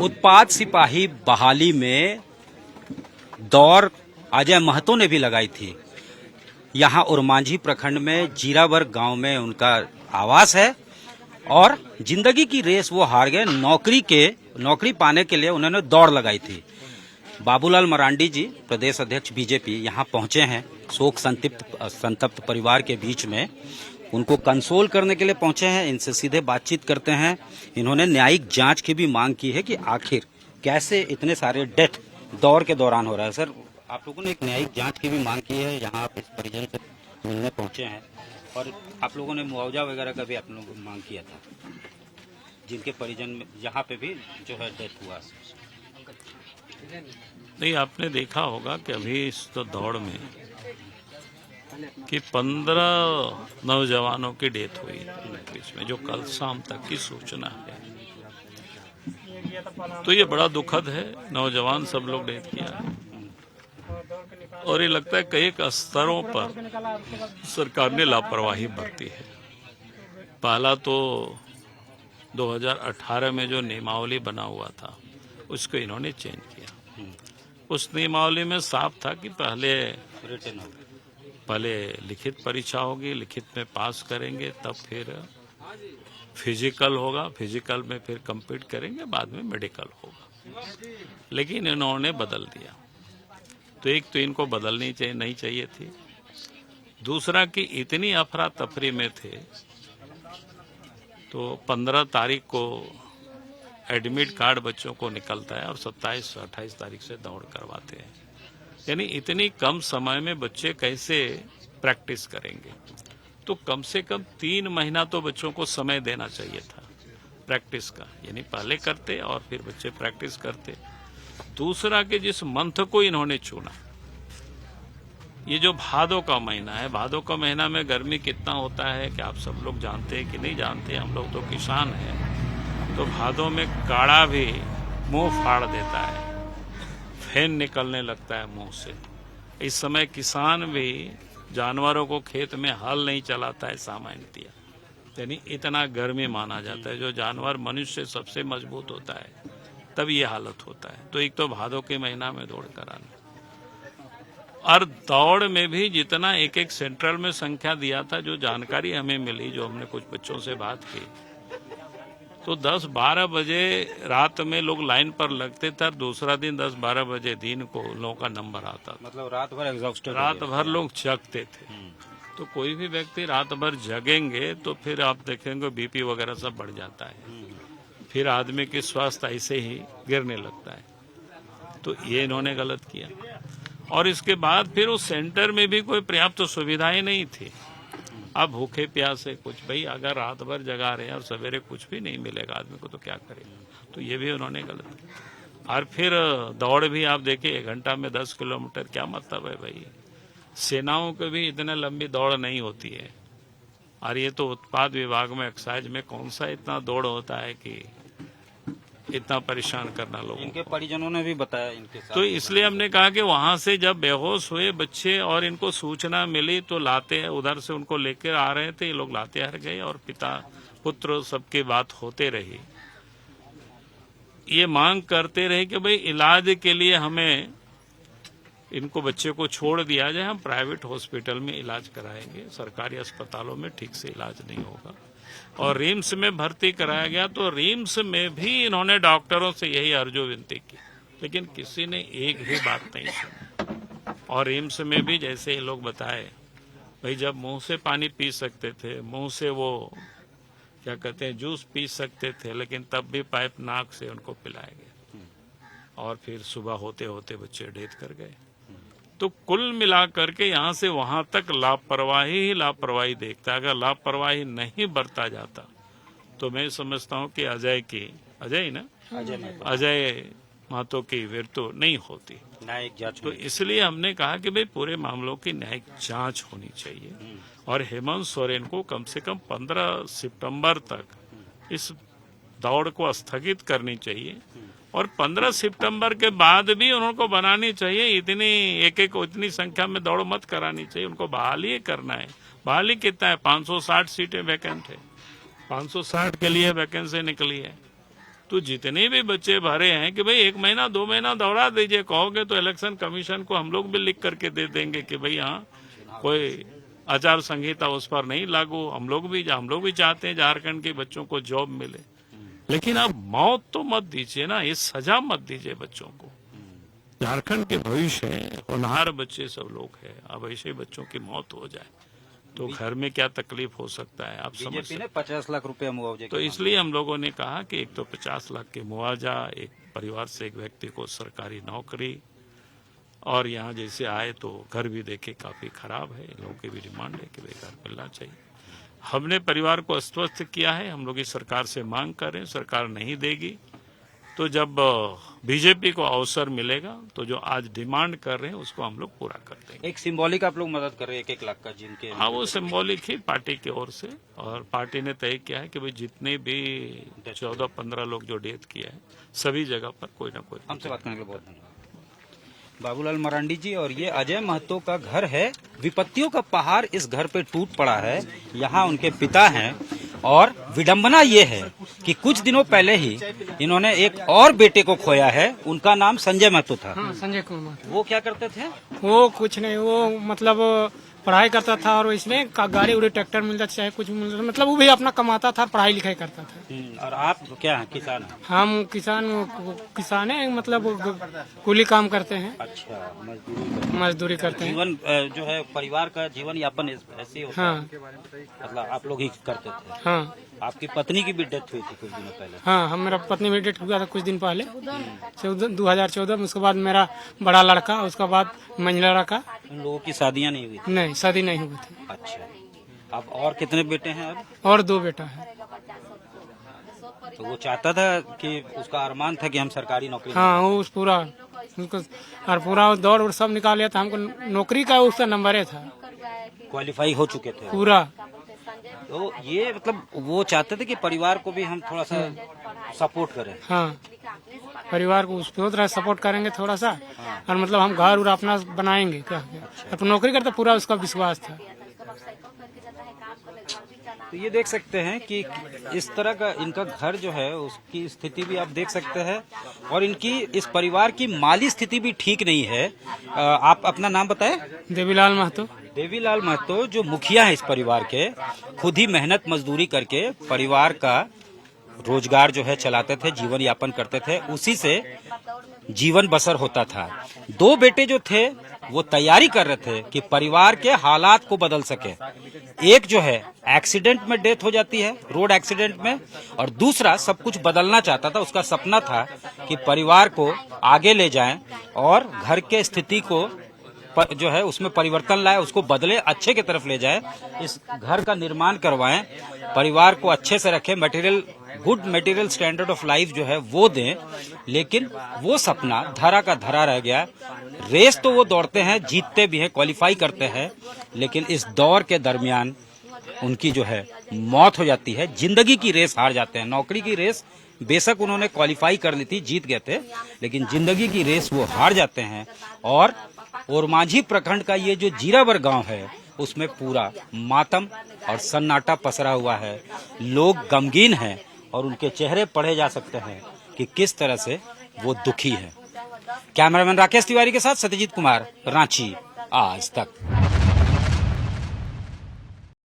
उत्पाद सिपाही बहाली में दौड़ अजय महतो ने भी लगाई थी। यहाँ उरमांझी प्रखंड में जीरावर्ग गांव में उनका आवास है और जिंदगी की रेस वो हार गए। नौकरी पाने के लिए उन्होंने दौड़ लगाई थी। बाबूलाल मरांडी जी, प्रदेश अध्यक्ष बीजेपी, यहाँ पहुंचे हैं शोक संतप्त परिवार के बीच में। उनको कंसोल करने के लिए पहुंचे हैं, इनसे सीधे बातचीत करते हैं। इन्होंने न्यायिक जांच की भी मांग की है कि आखिर कैसे इतने सारे डेथ दौड़ के दौरान हो रहा है। सर, आप लोगों ने एक न्यायिक जांच की भी मांग की है, यहाँ आप इस परिजन से मिलने पहुंचे हैं और आप लोगों ने मुआवजा वगैरह का भी आप लोगों को मांग किया था, जिनके परिजन में यहाँ पे भी जो है डेथ हुआ। नहीं, आपने देखा होगा कि अभी इस तो दौड़ में कि 15 नौजवानों की डेथ हुई इसमें, जो कल शाम तक की सूचना है। तो ये बड़ा दुखद है, नौजवान सब लोग डेथ किया है और ये लगता है कई स्तरों पर सरकार ने लापरवाही बरती है। पहला तो 2018 में जो नियमावली बना हुआ था उसको इन्होंने चेंज किया। उस नियमावली में साफ था कि पहले लिखित परीक्षा होगी, लिखित में पास करेंगे, तब फिर फिजिकल होगा, फिजिकल में फिर कंप्लीट करेंगे, बाद में मेडिकल होगा। लेकिन इन्होंने बदल दिया। तो एक तो इनको बदलनी नहीं चाहिए थी। दूसरा कि इतनी अफरा तफरी में थे तो 15 तारीख को एडमिट कार्ड बच्चों को निकलता है और 27-28 तारीख से दौड़ करवाते हैं। यानी इतनी कम समय में बच्चे कैसे प्रैक्टिस करेंगे। तो कम से कम 3 महीना तो बच्चों को समय देना चाहिए था प्रैक्टिस का, यानी पहले करते और फिर बच्चे प्रैक्टिस करते। दूसरा कि जिस मंथ को इन्होंने चुना, ये जो भादों का महीना है, भादों का महीना में गर्मी कितना होता है कि आप सब लोग जानते हैं कि नहीं जानते। हम लोग तो किसान हैं, तो भादों में काड़ा भी मुंह फाड़ देता है, फैन निकलने लगता है मुंह से। इस समय किसान भी जानवरों को खेत में हल नहीं चलाता है सामान्यतया, यानी इतना गर्मी माना जाता है। जो जानवर मनुष्य सबसे मजबूत होता है तब ये हालत होता है। तो एक तो भादों के महीना में दौड़ कराना, और दौड़ में भी जितना एक सेंट्रल में संख्या दिया था, जो जानकारी हमें मिली, जो हमने कुछ बच्चों से बात की, तो 10-12 बजे रात में लोग लाइन पर लगते थे और दूसरा दिन 10-12 बजे दिन को लोगों का नंबर आता था। मतलब रात भर एग्जॉस्टेड, रात भर लोग जगते थे। तो कोई भी व्यक्ति रात भर जगेंगे तो फिर आप देखेंगे बीपी वगैरह सब बढ़ जाता है, फिर आदमी की स्वास्थ्य ऐसे ही गिरने लगता है। तो ये इन्होंने गलत किया। और इसके बाद फिर उस सेंटर में भी कोई पर्याप्त सुविधाएं नहीं थी। अब भूखे प्यासे कुछ, भाई अगर रात भर जगा रहे हैं और सवेरे कुछ भी नहीं मिलेगा आदमी को तो क्या करेगा। तो ये भी उन्होंने गलत किया। और फिर दौड़ भी आप देखिए, 1 घंटा में 10 किलोमीटर, क्या मतलब है भाई। सेनाओं की भी इतने लंबी दौड़ नहीं होती है। और ये तो उत्पाद विभाग में, एक्साइज में कौन सा इतना दौड़ होता है कि इतना परेशान करना लोगों। इनके परिजनों ने भी बताया इनके साथ। तो इसलिए हमने कहा कि वहां से जब बेहोश हुए बच्चे और इनको सूचना मिली तो लाते, उधर से उनको लेकर आ रहे थे, ये लोग लातेहार गए और पिता पुत्र सबकी बात होते रही। ये मांग करते रहे कि भाई इलाज के लिए हमें इनको बच्चे को छोड़ दिया जाए, हम प्राइवेट हॉस्पिटल में इलाज कराएंगे, सरकारी अस्पतालों में ठीक से इलाज नहीं होगा। और रिम्स में भर्ती कराया गया, तो रिम्स में भी इन्होंने डॉक्टरों से यही अर्जो विनती की, लेकिन किसी ने एक भी बात नहीं सुनी। और रिम्स में भी जैसे ये लोग बताए, भाई जब मुंह से पानी पी सकते थे, मुंह से वो क्या कहते हैं जूस पी सकते थे, लेकिन तब भी पाइप नाक से उनको पिलाया गया और फिर सुबह होते होते बच्चे डेथ कर गए। तो कुल मिलाकर के यहाँ से वहां तक लापरवाही ही लापरवाही देखता है। अगर लापरवाही नहीं बरता जाता तो मैं समझता हूँ कि अजय महतो की मृत्यु नहीं होती। न्यायिक जांच। तो इसलिए हमने कहा कि भाई पूरे मामलों की न्यायिक जांच होनी चाहिए और हेमंत सोरेन को कम से कम 15 सितंबर तक इस दौड़ को स्थगित करनी चाहिए और 15 सितंबर के बाद भी उनको बनानी चाहिए। इतनी संख्या में दौड़ मत करानी चाहिए, उनको बहाली करना है। बहाली कितना है, 560 सीटें वैकेंट है, 560 के लिए वैकेंसी निकली है। तो तो जितने भी बच्चे भरे हैं कि भाई 1 महीना 2 महीना दौड़ा दीजिए, कहोगे तो इलेक्शन कमीशन को हम लोग भी लिख करके दे देंगे कि भाई हाँ कोई आचार संहिता उस पर नहीं लागू। हम लोग भी चाहते हैं झारखंड के बच्चों को जॉब मिले, लेकिन अब मौत तो मत दीजिए ना, ये सजा मत दीजिए बच्चों को। झारखंड के भविष्य है, होनहार बच्चे सब लोग हैं, अब ऐसे बच्चों की मौत हो जाए तो घर में क्या तकलीफ हो सकता है आप समझ सकते हैं। 50 लाख रुपया मुआवजे तो इसलिए हम लोगों ने कहा कि एक तो 50 लाख के मुआवजा, एक परिवार से एक व्यक्ति को सरकारी नौकरी, और यहाँ जैसे आए तो घर भी देखे काफी खराब है, लोगों की भी डिमांड है कि भाई घर मिलना चाहिए। हमने परिवार को आश्वस्त किया है, हम लोग इस सरकार से मांग कर रहे हैं, सरकार नहीं देगी तो जब बीजेपी को अवसर मिलेगा तो जो आज डिमांड कर रहे हैं उसको हम लोग पूरा कर देंगे। एक सिंबॉलिक आप लोग मदद कर रहे हैं 1-1 लाख का जिनके। हाँ, वो सिंबॉलिक ही पार्टी की ओर से, और पार्टी ने तय किया है कि भाई जितने भी 14-15 लोग जो डेथ किया है सभी जगह पर कोई ना कोई। हमसे बात करने के लिए बहुत धन्यवाद। बाबूलाल मरांडी जी, और ये अजय महतो का घर है। विपत्तियों का पहाड़ इस घर पे टूट पड़ा है। यहाँ उनके पिता हैं, और विडंबना ये है कि कुछ दिनों पहले ही इन्होंने एक और बेटे को खोया है। उनका नाम संजय महतो था। हाँ, संजय कुमार। वो क्या करते थे? वो कुछ नहीं, वो मतलब पढ़ाई करता था, और इसमें गाड़ी उड़ी ट्रैक्टर मिलता चाहे कुछ मिलता, मतलब वो भी अपना कमाता था, पढ़ाई लिखाई करता था। और आप क्या हैं? किसान हैं? हम किसान है, मतलब कूली काम करते हैं। अच्छा, मजदूरी करते हैं। जीवन जो है परिवार का जीवन यापन ऐसे ही होता है। हाँ, मतलब आप लोग ही करते थे। हाँ। आपकी पत्नी की भी डेथ हुई थी कुछ दिनों पहले। हाँ, हम मेरा पत्नी भी डेथ हुआ था कुछ दिन पहले, 2014 में। उसके बाद मेरा बड़ा लड़का, उसके बाद मंझला लड़का। उन लोगों की शादियां नहीं हुई थी? नहीं, शादी नहीं हुई थी। अच्छा, अब और कितने बेटे हैं अब? और 2 बेटा है। तो वो चाहता था कि उसका अरमान था कि हम सरकारी नौकरी। हाँ, वो पूरा उसको और पूरा दौड़ और सब निकाल लिया था। हमको नौकरी का उसका नंबर था, क्वालिफाई हो चुके थे पूरा। तो ये मतलब वो चाहते थे कि परिवार को भी हम थोड़ा सा सपोर्ट करें। हाँ, परिवार को उसको तरह सपोर्ट करेंगे थोड़ा सा, और मतलब हम घर उर अपना बनाएंगे क्या। अच्छा। नौकरी करते पूरा उसका विश्वास था। तो ये देख सकते हैं कि इस तरह का इनका घर जो है उसकी स्थिति भी आप देख सकते हैं, और इनकी इस परिवार की माली स्थिति भी ठीक नहीं है। आप अपना नाम बताएं। देवीलाल महतो। देवीलाल महतो जो मुखिया है इस परिवार के, खुद ही मेहनत मजदूरी करके परिवार का रोजगार जो है चलाते थे, जीवन यापन करते थे, उसी से जीवन बसर होता था। 2 बेटे जो थे वो तैयारी कर रहे थे कि परिवार के हालात को बदल सके। एक जो है एक्सीडेंट में डेथ हो जाती है, रोड एक्सीडेंट में, और दूसरा सब कुछ बदलना चाहता था। उसका सपना था कि परिवार को आगे ले जाएं और घर के स्थिति को जो है उसमें परिवर्तन लाए, उसको बदले, अच्छे की तरफ ले जाए, इस घर का निर्माण करवाएं, परिवार को अच्छे से रखें, good material standard of life जो है वो दें। लेकिन वो सपना धरा का धरा रह गया। रेस तो वो दौड़ते हैं, जीतते भी हैं, क्वालिफाई करते हैं, लेकिन इस दौर के दरमियान उनकी जो है मौत हो जाती है। जिंदगी की रेस हार जाते हैं। नौकरी की रेस बेशक उन्होंने क्वालिफाई कर ली थी, जीत गए थे, लेकिन जिंदगी की रेस वो हार जाते हैं। और ओरमांझी प्रखंड का ये जो जीरावर गांव है उसमें पूरा मातम और सन्नाटा पसरा हुआ है। लोग गमगीन हैं और उनके चेहरे पढ़े जा सकते हैं कि किस तरह से वो दुखी है। कैमरामैन राकेश तिवारी के साथ सत्यजीत कुमार, रांची, आज तक।